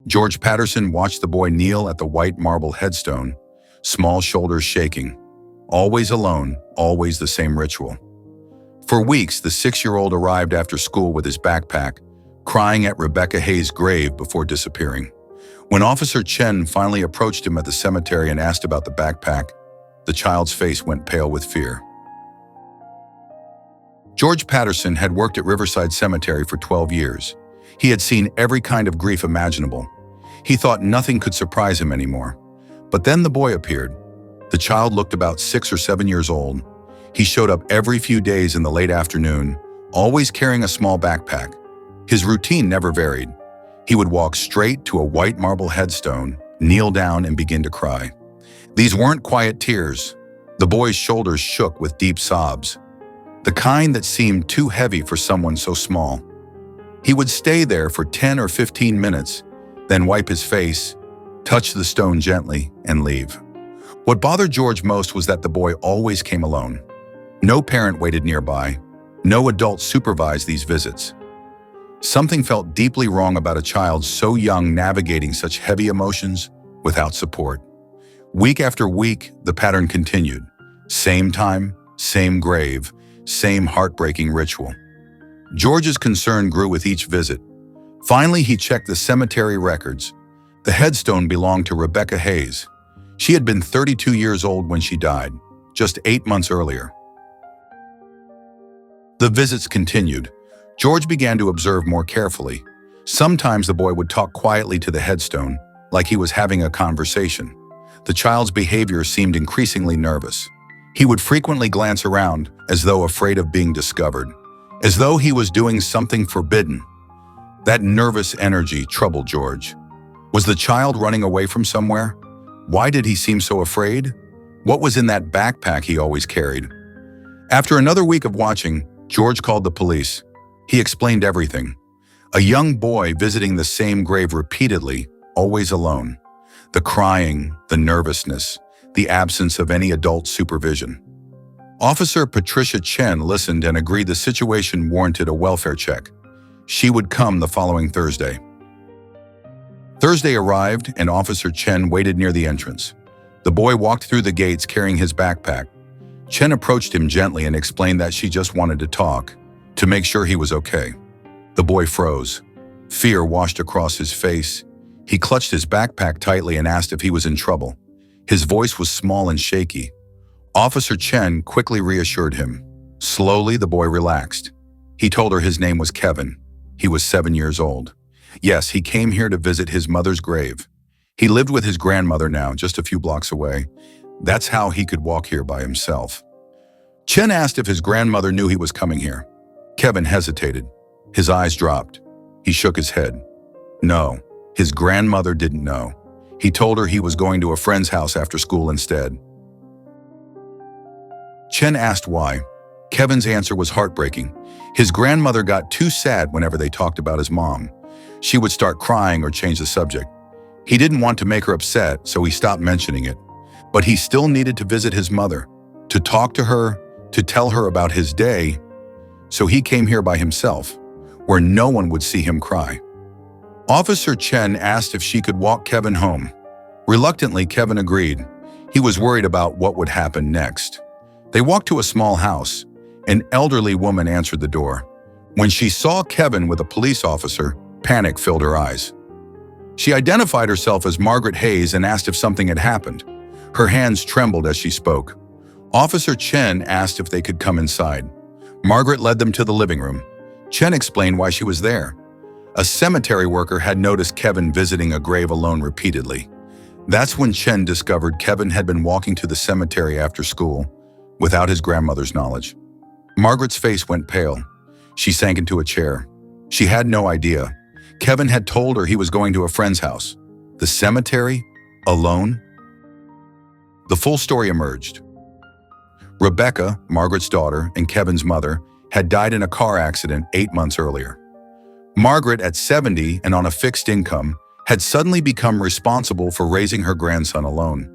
George Patterson watched the boy kneel at the white marble headstone, small shoulders shaking. Always alone, always the same ritual. For weeks, the 6-year-old arrived after school with his backpack, crying at Rebecca Hayes' grave before disappearing. When Officer Chen finally approached him at the cemetery and asked about the backpack, the child's face went pale with fear. George Patterson had worked at Riverside Cemetery for 12 years. He had seen every kind of grief imaginable. He thought nothing could surprise him anymore. But then the boy appeared. The child looked about 6 or 7 years old. He showed up every few days in the late afternoon, always carrying a small backpack. His routine never varied. He would walk straight to a white marble headstone, kneel down, and begin to cry. These weren't quiet tears. The boy's shoulders shook with deep sobs, the kind that seemed too heavy for someone so small. He would stay there for 10 or 15 minutes, then wipe his face, touch the stone gently, and leave. What bothered George most was that the boy always came alone. No parent waited nearby. No adult supervised these visits. Something felt deeply wrong about a child so young navigating such heavy emotions without support. Week after week, the pattern continued. Same time, same grave, same heartbreaking ritual. George's concern grew with each visit. Finally, he checked the cemetery records. The headstone belonged to Rebecca Hayes. She had been 32 years old when she died, just 8 months earlier. The visits continued. George began to observe more carefully. Sometimes the boy would talk quietly to the headstone, like he was having a conversation. The child's behavior seemed increasingly nervous. He would frequently glance around, as though afraid of being discovered, as though he was doing something forbidden. That nervous energy troubled George. Was the child running away from somewhere? Why did he seem so afraid? What was in that backpack he always carried? After another week of watching, George called the police. He explained everything. A young boy visiting the same grave repeatedly, always alone. The crying, the nervousness, the absence of any adult supervision. Officer Patricia Chen listened and agreed the situation warranted a welfare check. She would come the following Thursday. Thursday arrived, and Officer Chen waited near the entrance. The boy walked through the gates carrying his backpack. Chen approached him gently and explained that she just wanted to talk, to make sure he was okay. The boy froze. Fear washed across his face. He clutched his backpack tightly and asked if he was in trouble. His voice was small and shaky. Officer Chen quickly reassured him. Slowly, the boy relaxed. He told her his name was Kevin. He was 7 years old. Yes, he came here to visit his mother's grave. He lived with his grandmother now, just a few blocks away. That's how he could walk here by himself. Chen asked if his grandmother knew he was coming here. Kevin hesitated. His eyes dropped. He shook his head. No, his grandmother didn't know. He told her he was going to a friend's house after school instead. Chen asked why. Kevin's answer was heartbreaking. His grandmother got too sad whenever they talked about his mom. She would start crying or change the subject. He didn't want to make her upset, so he stopped mentioning it. But he still needed to visit his mother, to talk to her, to tell her about his day. So he came here by himself, where no one would see him cry. Officer Chen asked if she could walk Kevin home. Reluctantly, Kevin agreed. He was worried about what would happen next. They walked to a small house. An elderly woman answered the door. When she saw Kevin with a police officer, panic filled her eyes. She identified herself as Margaret Hayes and asked if something had happened. Her hands trembled as she spoke. Officer Chen asked if they could come inside. Margaret led them to the living room. Chen explained why she was there. A cemetery worker had noticed Kevin visiting a grave alone repeatedly. That's when Chen discovered Kevin had been walking to the cemetery after school, without his grandmother's knowledge. Margaret's face went pale. She sank into a chair. She had no idea. Kevin had told her he was going to a friend's house. The cemetery? Alone? The full story emerged. Rebecca, Margaret's daughter, and Kevin's mother had died in a car accident 8 months earlier. Margaret, at 70 and on a fixed income, had suddenly become responsible for raising her grandson alone.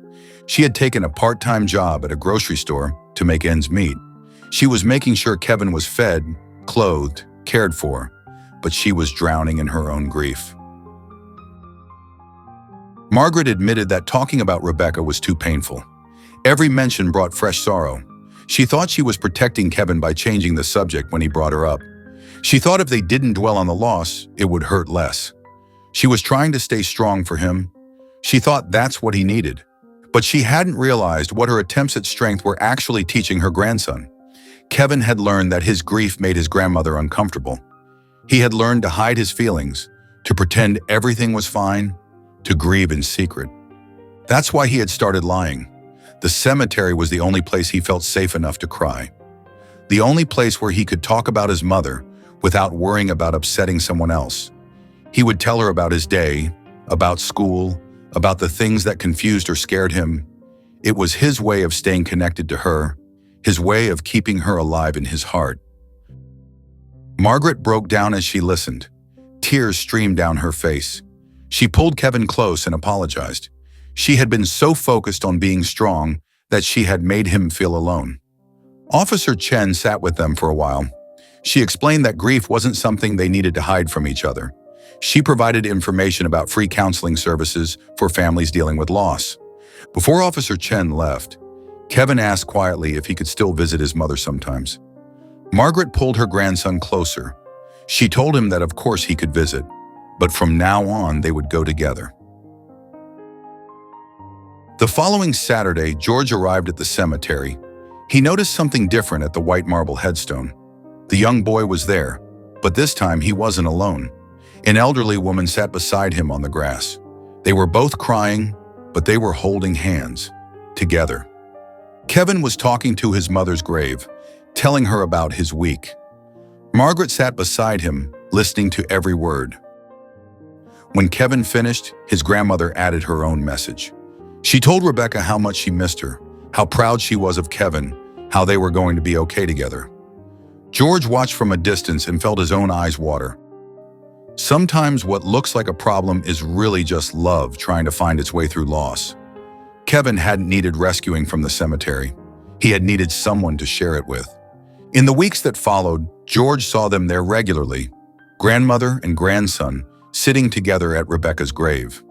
She had taken a part-time job at a grocery store to make ends meet. She was making sure Kevin was fed, clothed, cared for, but she was drowning in her own grief. Margaret admitted that talking about Rebecca was too painful. Every mention brought fresh sorrow. She thought she was protecting Kevin by changing the subject when he brought her up. She thought if they didn't dwell on the loss, it would hurt less. She was trying to stay strong for him. She thought that's what he needed. But she hadn't realized what her attempts at strength were actually teaching her grandson. Kevin had learned that his grief made his grandmother uncomfortable. He had learned to hide his feelings, to pretend everything was fine, to grieve in secret. That's why he had started lying. The cemetery was the only place he felt safe enough to cry. The only place where he could talk about his mother without worrying about upsetting someone else. He would tell her about his day, about school, about the things that confused or scared him. It was his way of staying connected to her, his way of keeping her alive in his heart. Margaret broke down as she listened. Tears streamed down her face. She pulled Kevin close and apologized. She had been so focused on being strong that she had made him feel alone. Officer Chen sat with them for a while. She explained that grief wasn't something they needed to hide from each other. She provided information about free counseling services for families dealing with loss. Before Officer Chen left, Kevin asked quietly if he could still visit his mother sometimes. Margaret pulled her grandson closer. She told him that of course he could visit, but from now on they would go together. The following Saturday, George arrived at the cemetery. He noticed something different at the white marble headstone. The young boy was there, but this time he wasn't alone. An elderly woman sat beside him on the grass. They were both crying, but they were holding hands, together. Kevin was talking to his mother's grave, telling her about his week. Margaret sat beside him, listening to every word. When Kevin finished, his grandmother added her own message. She told Rebecca how much she missed her, how proud she was of Kevin, how they were going to be okay together. George watched from a distance and felt his own eyes water. Sometimes what looks like a problem is really just love trying to find its way through loss. Kevin hadn't needed rescuing from the cemetery. He had needed someone to share it with. In the weeks that followed, George saw them there regularly, grandmother and grandson sitting together at Rebecca's grave.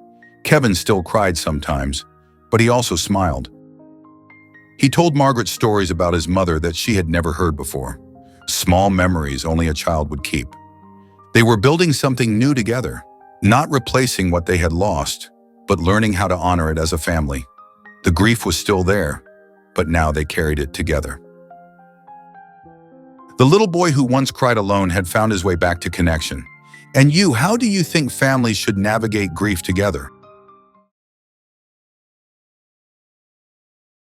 Kevin still cried sometimes, but he also smiled. He told Margaret stories about his mother that she had never heard before, small memories only a child would keep. They were building something new together, not replacing what they had lost, but learning how to honor it as a family. The grief was still there, but now they carried it together. The little boy who once cried alone had found his way back to connection. And you, how do you think families should navigate grief together?